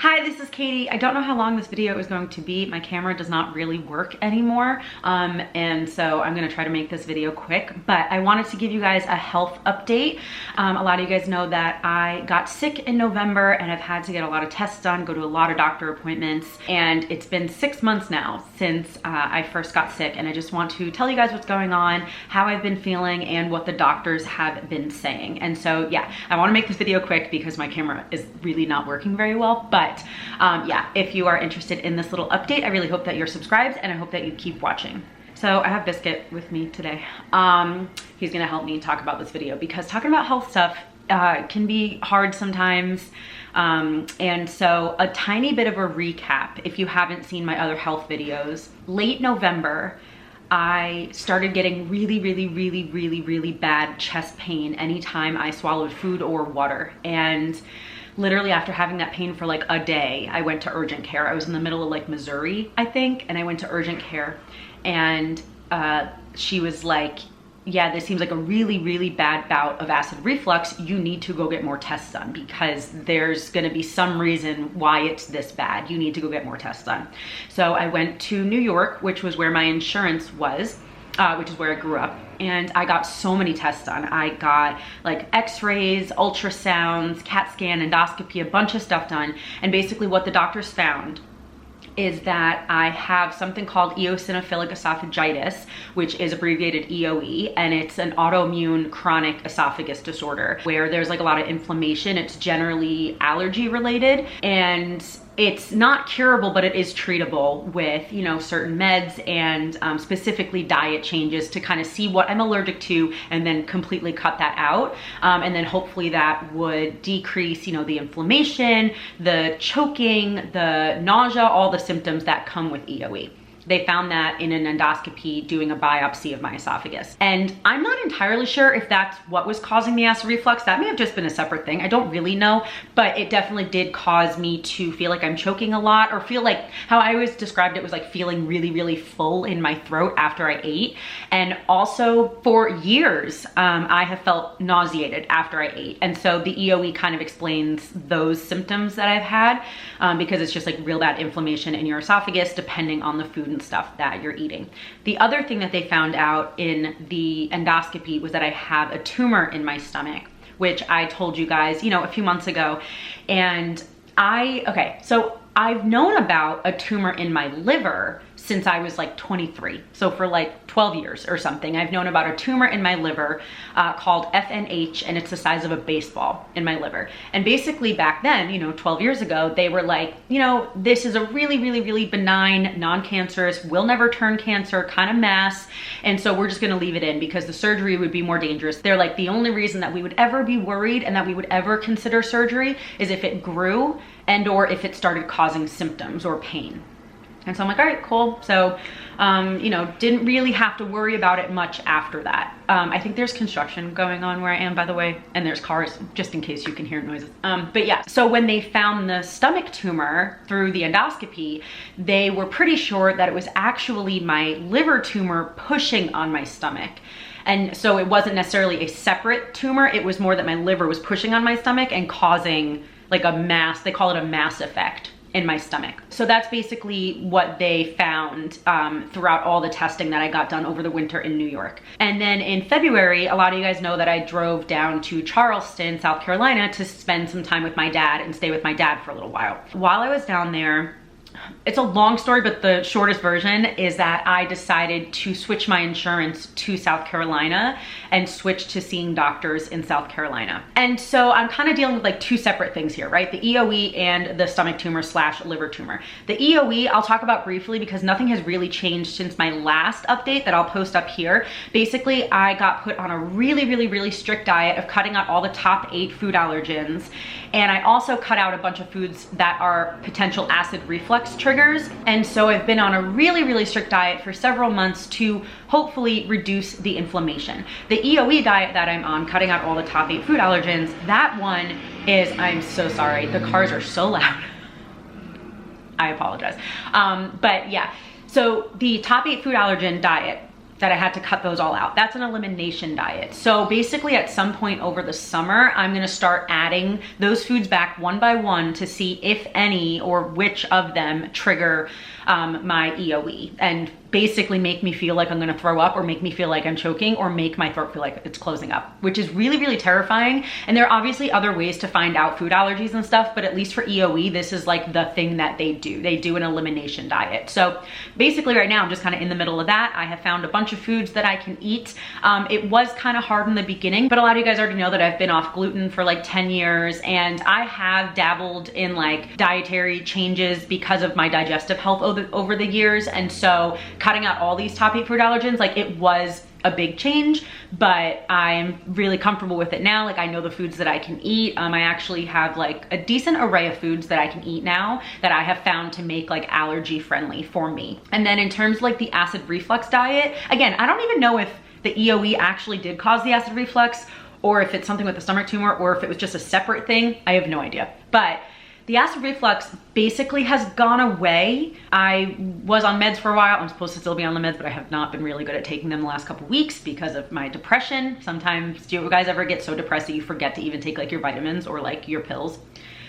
Hi, this is Katie. I don't know how long this video is going to be. My camera does not really work anymore. And so I'm gonna try to make this video quick, but I wanted to give you guys a health update. A lot of you guys know that I got sick in November and I've had to get a lot of tests done, go to a lot of doctor appointments. And it's been 6 months now since I first got sick. And I just want to tell you guys what's going on, how I've been feeling, and what the doctors have been saying. And so yeah, I wanna make this video quick because my camera is really not working very well, but yeah, if you are interested in this little update, I really hope that you're subscribed and I hope that you keep watching. So I have Biscuit with me today. He's gonna help me talk about this video because talking about health stuff can be hard sometimes. And so a tiny bit of a recap, if you haven't seen my other health videos. Late November, I started getting really bad chest pain anytime I swallowed food or water. And literally after having that pain for like a day, I went to urgent care. I was in the middle of like Missouri, I think, and I went to urgent care and she was like, yeah, this seems like a really bad bout of acid reflux. You need to go get more tests done because there's gonna be some reason why it's this bad. You need to go get more tests done. So I went to New York, which was where my insurance was, which is where I grew up. And I got so many tests done. I got like x-rays, ultrasounds, CAT scan, endoscopy, a bunch of stuff done. And basically what the doctors found is that I have something called eosinophilic esophagitis, which is abbreviated EOE, and it's an autoimmune chronic esophagus disorder where there's like a lot of inflammation. It's generally allergy related and it's not curable, but it is treatable with, you know, certain meds and specifically diet changes to kind of see what I'm allergic to and then completely cut that out. And then hopefully that would decrease, you know, the inflammation, the choking, the nausea, all the symptoms that come with EOE. They found that in an endoscopy doing a biopsy of my esophagus. And I'm not entirely sure if that's what was causing the acid reflux. That may have just been a separate thing. I don't really know, but it definitely did cause me to feel like I'm choking a lot or feel like how I always described it was like feeling really full in my throat after I ate. And also for years, I have felt nauseated after I ate. And so the EOE kind of explains those symptoms that I've had because it's just like real bad inflammation in your esophagus depending on the food and stuff that you're eating. The other thing that they found out in the endoscopy was that I have a tumor in my stomach, which I told you guys, you know, a few months ago. And so I've known about a tumor in my liver since I was like 23. So for like 12 years or something, I've known about a tumor in my liver called FNH, and it's the size of a baseball in my liver. And basically back then, you know, 12 years ago, they were like, you know, this is a really benign, non-cancerous, will never turn cancer kind of mass. And so we're just gonna leave it in because the surgery would be more dangerous. They're like, the only reason that we would ever be worried and that we would ever consider surgery is if it grew and or if it started causing symptoms or pain. And so I'm like, all right, cool. So, you know, didn't really have to worry about it much after that. I think there's construction going on where I am, by the way, and there's cars, just in case you can hear noises. But yeah, so when they found the stomach tumor through the endoscopy, they were pretty sure that it was actually my liver tumor pushing on my stomach. And so it wasn't necessarily a separate tumor. It was more that my liver was pushing on my stomach and causing like a mass, they call it a mass effect in my stomach. So that's basically what they found throughout all the testing that I got done over the winter in New York. And then in February, a lot of you guys know that I drove down to Charleston, South Carolina to spend some time with my dad and stay with my dad for a little while. While I was down there, it's a long story, but the shortest version is that I decided to switch my insurance to South Carolina and switch to seeing doctors in South Carolina. And so I'm kind of dealing with like two separate things here, right? The EOE and the stomach tumor / liver tumor. The EOE I'll talk about briefly because nothing has really changed since my last update that I'll post up here. Basically, I got put on a really strict diet of cutting out all the top 8 food allergens. And I also cut out a bunch of foods that are potential acid reflux triggers. And so I've been on a really strict diet for several months to hopefully reduce the inflammation. The EOE diet that I'm on, cutting out all the top 8 food allergens, that one is, I'm so sorry, the cars are so loud. I apologize. But yeah, so the top 8 food allergen diet that I had to cut those all out. That's an elimination diet. So basically at some point over the summer, I'm gonna start adding those foods back one by one to see if any or which of them trigger my EOE and basically make me feel like I'm gonna throw up or make me feel like I'm choking or make my throat feel like it's closing up, which is really, really terrifying. And there are obviously other ways to find out food allergies and stuff, but at least for EOE, this is like the thing that they do. They do an elimination diet. So basically right now I'm just kind of in the middle of that. I have found a bunch of foods that I can eat. It was kind of hard in the beginning, but a lot of you guys already know that I've been off gluten for like 10 years and I have dabbled in like dietary changes because of my digestive health over the years. And so cutting out all these top 8 food allergens, like it was a big change, but I'm really comfortable with it now. Like I know the foods that I can eat. I actually have like a decent array of foods that I can eat now that I have found to make like allergy friendly for me. And then in terms of like the acid reflux diet, again, I don't even know if the EOE actually did cause the acid reflux or if it's something with the stomach tumor or if it was just a separate thing. I have no idea. But the acid reflux basically has gone away. I was on meds for a while. I'm supposed to still be on the meds, but I have not been really good at taking them the last couple weeks because of my depression. Sometimes, do you guys ever get so depressed that you forget to even take like your vitamins or like your pills?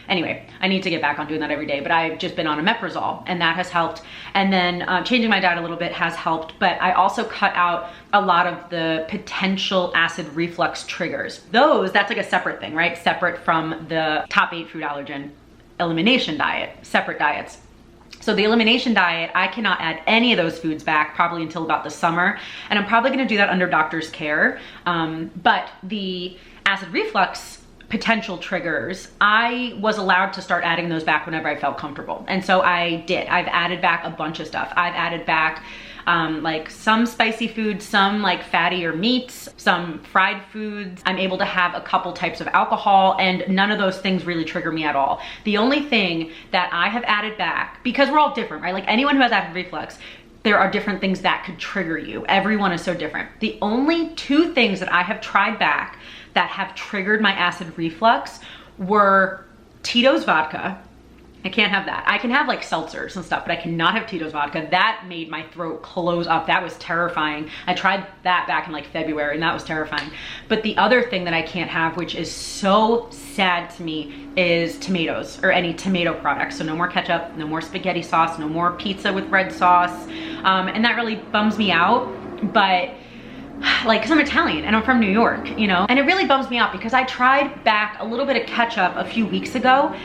Anyway, I need to get back on doing that every day, but I've just been on omeprazole and that has helped. And then changing my diet a little bit has helped, but I also cut out a lot of the potential acid reflux triggers. That's like a separate thing, right? Separate from the top 8 food allergen elimination diet, separate diets. So the elimination diet, I cannot add any of those foods back probably until about the summer. And I'm probably gonna do that under doctor's care. But the acid reflux potential triggers, I was allowed to start adding those back whenever I felt comfortable. And so I did. I've added back a bunch of stuff. I've added back like some spicy foods, some like fattier meats, some fried foods. I'm able to have a couple types of alcohol and none of those things really trigger me at all. The only thing that I have added back, because we're all different, right? Like anyone who has acid reflux, there are different things that could trigger you. Everyone is so different. The only 2 things that I have tried back that have triggered my acid reflux were Tito's vodka. I can't have that. I can have like seltzers and stuff, but I cannot have Tito's vodka. That made my throat close up. That was terrifying. I tried that back in like February and that was terrifying. But the other thing that I can't have, which is so sad to me, is tomatoes or any tomato products. So no more ketchup, no more spaghetti sauce, no more pizza with red sauce. And that really bums me out. But like, cause I'm Italian and I'm from New York, you know? And it really bums me out because I tried back a little bit of ketchup a few weeks ago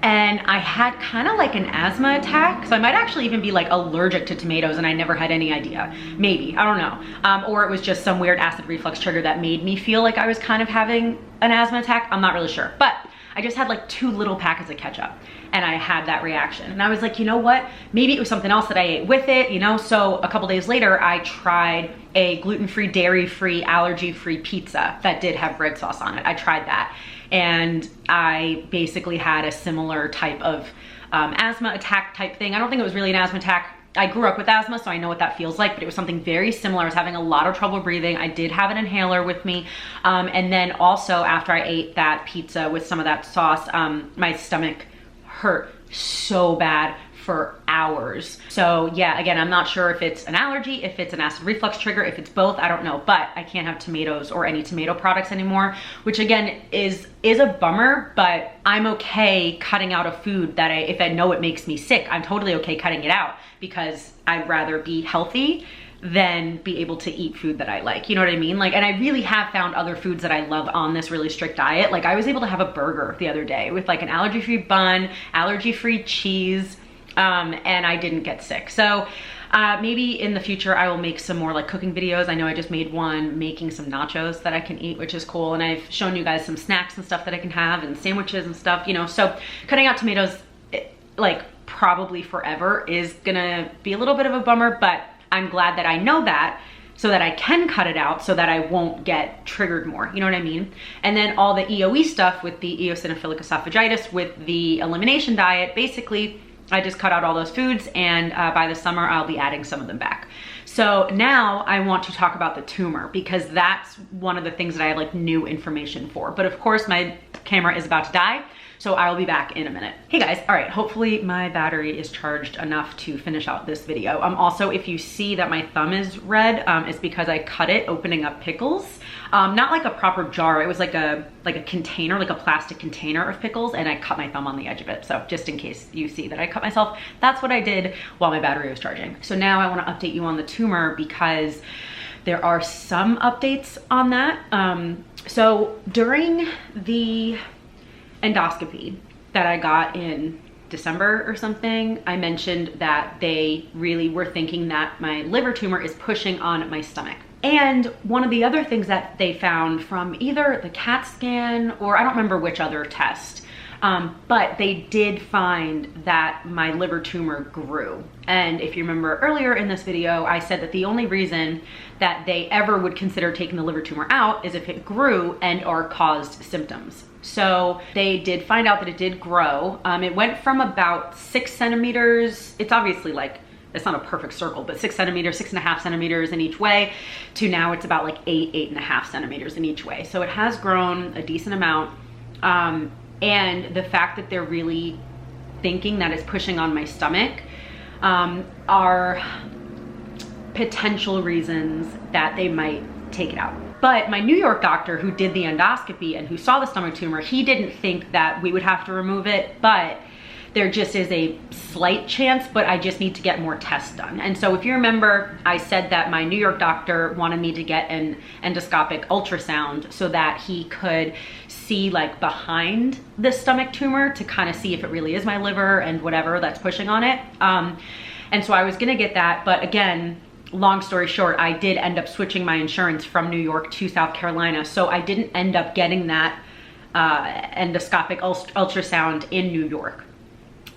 and I had kind of like an asthma attack. So I might actually even be like allergic to tomatoes and I never had any idea. Maybe, I don't know. Or it was just some weird acid reflux trigger that made me feel like I was kind of having an asthma attack. I'm not really sure, but I just had like 2 little packets of ketchup and I had that reaction. And I was like, you know what? Maybe it was something else that I ate with it, you know? So a couple days later, I tried a gluten-free, dairy-free, allergy-free pizza that did have red sauce on it. I tried that. And I basically had a similar type of asthma attack type thing. I don't think it was really an asthma attack. I grew up with asthma, so I know what that feels like, but it was something very similar. I was having a lot of trouble breathing. I did have an inhaler with me. And then also after I ate that pizza with some of that sauce, my stomach hurt so bad for hours. So yeah, again, I'm not sure if it's an allergy, if it's an acid reflux trigger, if it's both, I don't know, but I can't have tomatoes or any tomato products anymore, which again is a bummer, but I'm okay cutting out a food that if I know it makes me sick, I'm totally okay cutting it out because I'd rather be healthy than be able to eat food that I like. You know what I mean? Like, and I really have found other foods that I love on this really strict diet. Like I was able to have a burger the other day with like an allergy-free bun, allergy-free cheese, and I didn't get sick. So maybe in the future I will make some more like cooking videos. I know I just made one making some nachos that I can eat, which is cool. And I've shown you guys some snacks and stuff that I can have and sandwiches and stuff, you know. So cutting out tomatoes, like probably forever is gonna be a little bit of a bummer, but I'm glad that I know that so that I can cut it out so that I won't get triggered more, you know what I mean? And then all the EOE stuff with the eosinophilic esophagitis with the elimination diet, basically I just cut out all those foods and by the summer I'll be adding some of them back. So now I want to talk about the tumor because that's one of the things that I have like new information for. But of course my camera is about to die. So I will be back in a minute. Hey guys, all right, hopefully my battery is charged enough to finish out this video. Also, if you see that my thumb is red, it's because I cut it opening up pickles. Not like a proper jar, it was like a container, like a plastic container of pickles, and I cut my thumb on the edge of it. So just in case you see that I cut myself, that's what I did while my battery was charging. So now I wanna update you on the tumor because there are some updates on that. So during the endoscopy that I got in December or something, I mentioned that they really were thinking that my liver tumor is pushing on my stomach. And one of the other things that they found from either the CAT scan or I don't remember which other test, but they did find that my liver tumor grew. And if you remember earlier in this video, I said that the only reason that they ever would consider taking the liver tumor out is if it grew and or caused symptoms. So they did find out that it did grow. It went from about 6 centimeters. It's obviously like, it's not a perfect circle, but 6 centimeters, 6.5 centimeters in each way, to now it's about like 8.5 centimeters in each way. So it has grown a decent amount. And the fact that they're really thinking that it's pushing on my stomach are potential reasons that they might take it out. But my New York doctor who did the endoscopy and who saw the stomach tumor, he didn't think that we would have to remove it, but there just is a slight chance, but I just need to get more tests done. And so if you remember, I said that my New York doctor wanted me to get an endoscopic ultrasound so that he could see like behind the stomach tumor to kind of see if it really is my liver and whatever that's pushing on it. And so I was gonna get that, but again, long story short, I did end up switching my insurance from New York to South Carolina. So I didn't end up getting that endoscopic ultrasound in New York.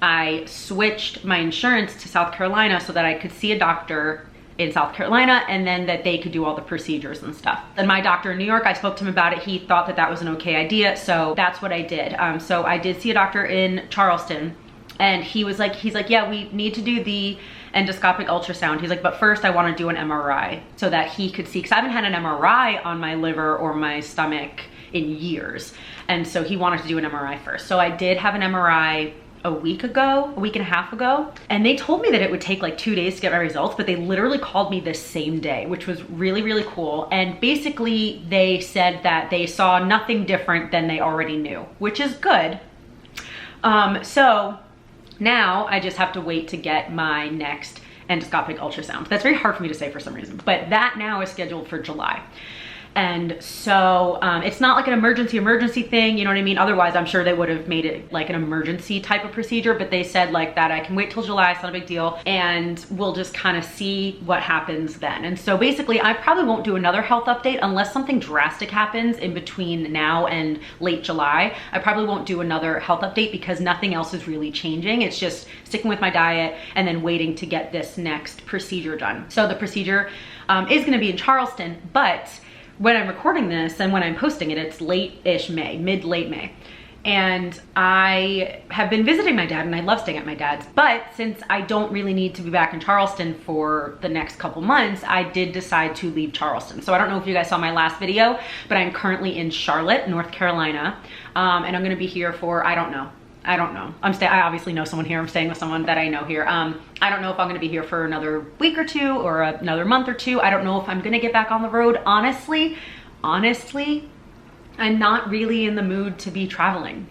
I switched my insurance to South Carolina so that I could see a doctor in South Carolina and then that they could do all the procedures and stuff. And my doctor in New York, I spoke to him about it. He thought that that was an okay idea. So that's what I did. So I did see a doctor in Charleston and he's like, yeah, we need to do the endoscopic ultrasound. He's like, but first I want to do an MRI so that he could see, because I haven't had an MRI on my liver or my stomach in years. And so he wanted to do an MRI first. So I did have an MRI a week and a half ago, and they told me that it would take like 2 days to get my results, but they literally called me the same day, which was really, really cool. And basically they said that they saw nothing different than they already knew, which is good. So now I just have to wait to get my next endoscopic ultrasound. That's very hard for me to say for some reason, but that now is scheduled for July. And so it's not like an emergency thing, you know what I mean? Otherwise, I'm sure they would have made it like an emergency type of procedure, but they said like that I can wait till July, it's not a big deal, and we'll just kind of see what happens then. And so basically, I probably won't do another health update unless something drastic happens in between now and late July. I probably won't do another health update because nothing else is really changing. It's just sticking with my diet and then waiting to get this next procedure done. So the procedure is gonna be in Charleston, but when I'm recording this and when I'm posting it, it's late-ish May, mid-late May. And I have been visiting my dad and I love staying at my dad's, but since I don't really need to be back in Charleston for the next couple months, I did decide to leave Charleston. So I don't know if you guys saw my last video, but I'm currently in Charlotte, North Carolina, and I'm gonna be here for, I don't know. I obviously know someone here. I'm staying with someone that I know here. I don't know if I'm gonna be here for another week or two or another month or two. I don't know if I'm gonna get back on the road. Honestly, I'm not really in the mood to be traveling.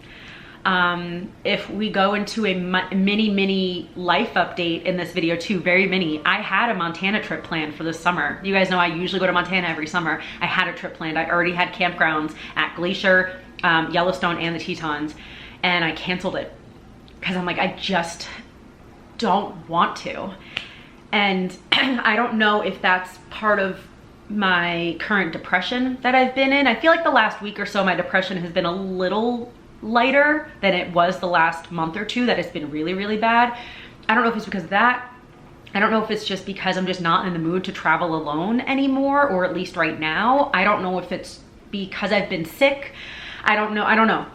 If we go into a mini life update in this video too, very mini, I had a Montana trip planned for this summer. You guys know I usually go to Montana every summer. I had a trip planned. I already had campgrounds at Glacier, Yellowstone, and the Tetons. And I canceled it because I'm like, I just don't want to. And I don't know if that's part of my current depression that I've been in. I feel like the last week or so, my depression has been a little lighter than it was the last month or two that it's been really, really bad. I don't know if it's because of that. I don't know if it's just because I'm just not in the mood to travel alone anymore, or at least right now. I don't know if it's because I've been sick. I don't know.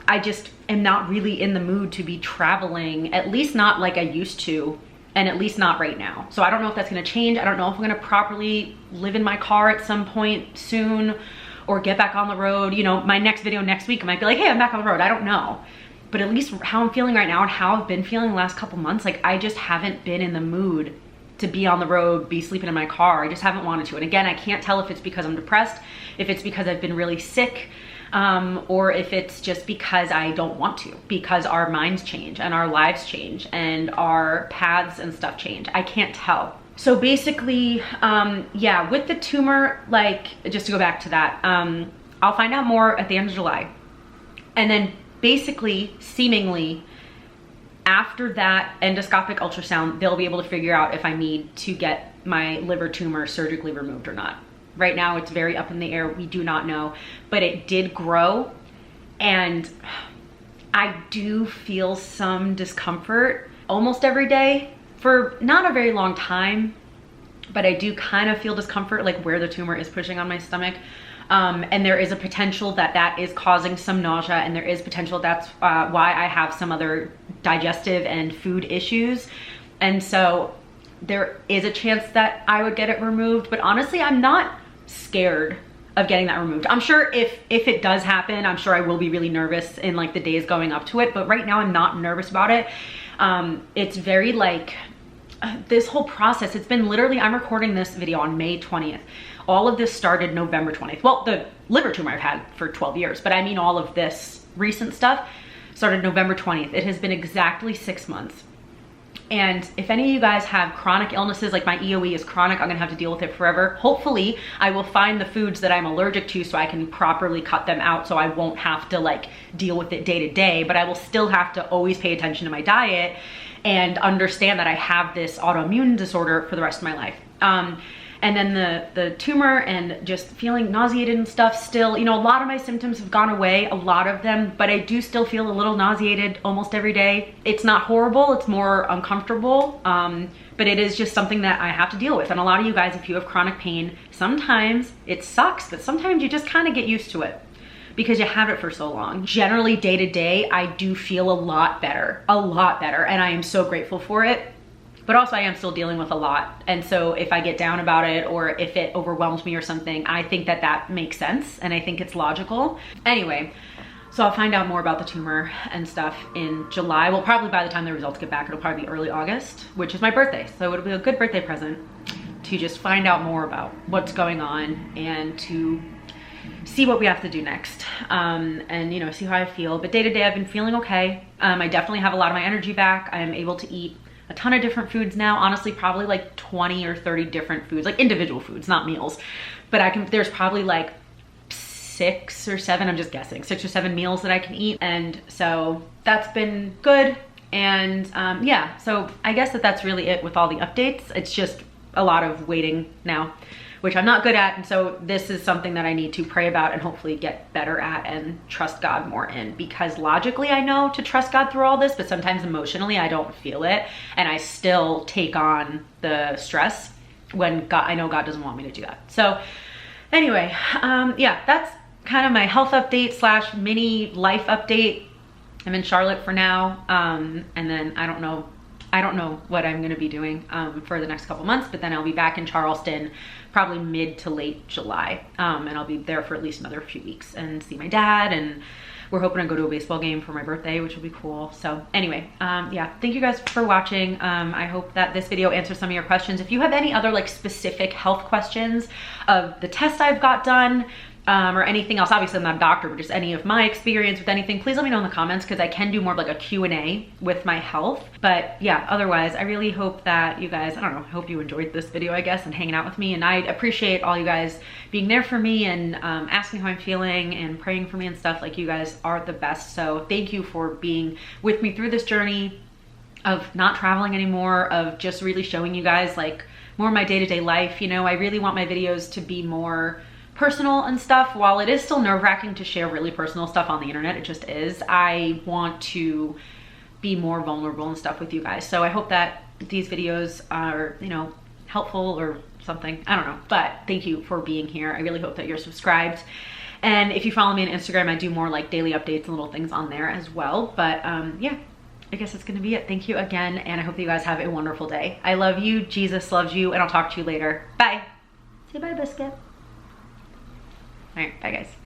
I just am not really in the mood to be traveling, at least not like I used to, and at least not right now. So I don't know if that's gonna change. I don't know if I'm gonna properly live in my car at some point soon or get back on the road. You know, my next video next week, I might be like, hey, I'm back on the road. I don't know. But at least how I'm feeling right now and how I've been feeling the last couple months, like I just haven't been in the mood to be on the road, be sleeping in my car. I just haven't wanted to. And again, I can't tell if it's because I'm depressed, if it's because I've been really sick, or if it's just because I don't want to, because our minds change and our lives change and our paths and stuff change. I can't tell. So basically, yeah, with the tumor, like, just to go back to that, I'll find out more at the end of July. And then basically, seemingly, after that endoscopic ultrasound, they'll be able to figure out if I need to get my liver tumor surgically removed or not. Right now, it's very up in the air. We do not know, but it did grow, and I do feel some discomfort almost every day for not a very long time, but I do kind of feel discomfort, like where the tumor is pushing on my stomach. And there is a potential that that is causing some nausea, and there is potential that's why I have some other digestive and food issues. And so there is a chance that I would get it removed, but honestly, I'm not scared of getting that removed. I'm sure if it does happen, I'm sure I will be really nervous in like the days going up to it, but right now I'm not nervous about it. It's very like this whole process, it's been literally, I'm recording this video on May 20th. All of this started November 20th. Well, the liver tumor I've had for 12 years, but I mean all of this recent stuff started November 20th. It has been exactly 6 months. And if any of you guys have chronic illnesses, like my EOE is chronic, I'm gonna have to deal with it forever. Hopefully, I will find the foods that I'm allergic to so I can properly cut them out so I won't have to like deal with it day to day, but I will still have to always pay attention to my diet and understand that I have this autoimmune disorder for the rest of my life. And then the tumor and just feeling nauseated and stuff still, you know, a lot of my symptoms have gone away, a lot of them, but I do still feel a little nauseated almost every day. It's not horrible, it's more uncomfortable, but it is just something that I have to deal with. And a lot of you guys, if you have chronic pain, sometimes it sucks, but sometimes you just kind of get used to it because you have it for so long. Generally, day to day, I do feel a lot better, and I am so grateful for it. But also I am still dealing with a lot. And so if I get down about it or if it overwhelms me or something, I think that that makes sense and I think it's logical. Anyway, so I'll find out more about the tumor and stuff in July. Well, probably by the time the results get back, it'll probably be early August, which is my birthday. So it'll be a good birthday present to just find out more about what's going on and to see what we have to do next, and you know, see how I feel. But day to day, I've been feeling okay. I definitely have a lot of my energy back. I am able to eat a ton of different foods now, honestly, probably like 20 or 30 different foods, like individual foods, not meals. But there's probably like 6 or 7, I'm just guessing, 6 or 7 meals that I can eat. And so that's been good. And yeah, so I guess that's really it with all the updates. It's just a lot of waiting now, which I'm not good at. And so this is something that I need to pray about and hopefully get better at and trust God more in, because logically I know to trust God through all this, but sometimes emotionally I don't feel it. And I still take on the stress when I know God doesn't want me to do that. So anyway, yeah, that's kind of my health update slash mini life update. I'm in Charlotte for now. And then I don't know what I'm gonna be doing for the next couple months, but then I'll be back in Charleston probably mid to late July. And I'll be there for at least another few weeks and see my dad, and we're hoping to go to a baseball game for my birthday, which will be cool. So anyway, yeah, thank you guys for watching. I hope that this video answers some of your questions. If you have any other like specific health questions of the test I've got done, or anything else, obviously I'm not a doctor, but just any of my experience with anything, please let me know in the comments, because I can do more of like a Q&A with my health. But yeah, otherwise, I really hope that you guys, I don't know, I hope you enjoyed this video, I guess, and hanging out with me. And I appreciate all you guys being there for me and asking how I'm feeling and praying for me and stuff. Like, you guys are the best. So thank you for being with me through this journey of not traveling anymore, of just really showing you guys like more of my day-to-day life. You know, I really want my videos to be more personal and stuff. While it is still nerve-wracking to share really personal stuff on the internet, it just is, I want to be more vulnerable and stuff with you guys. So I hope that these videos are, you know, helpful or something. I don't know, but thank you for being here. I really hope that you're subscribed. And if you follow me on Instagram, I do more like daily updates and little things on there as well. But yeah, I guess that's gonna be it. Thank you again, and I hope that you guys have a wonderful day. I love you, Jesus loves you, and I'll talk to you later. Bye. Say bye, Biscuit. All right, bye guys.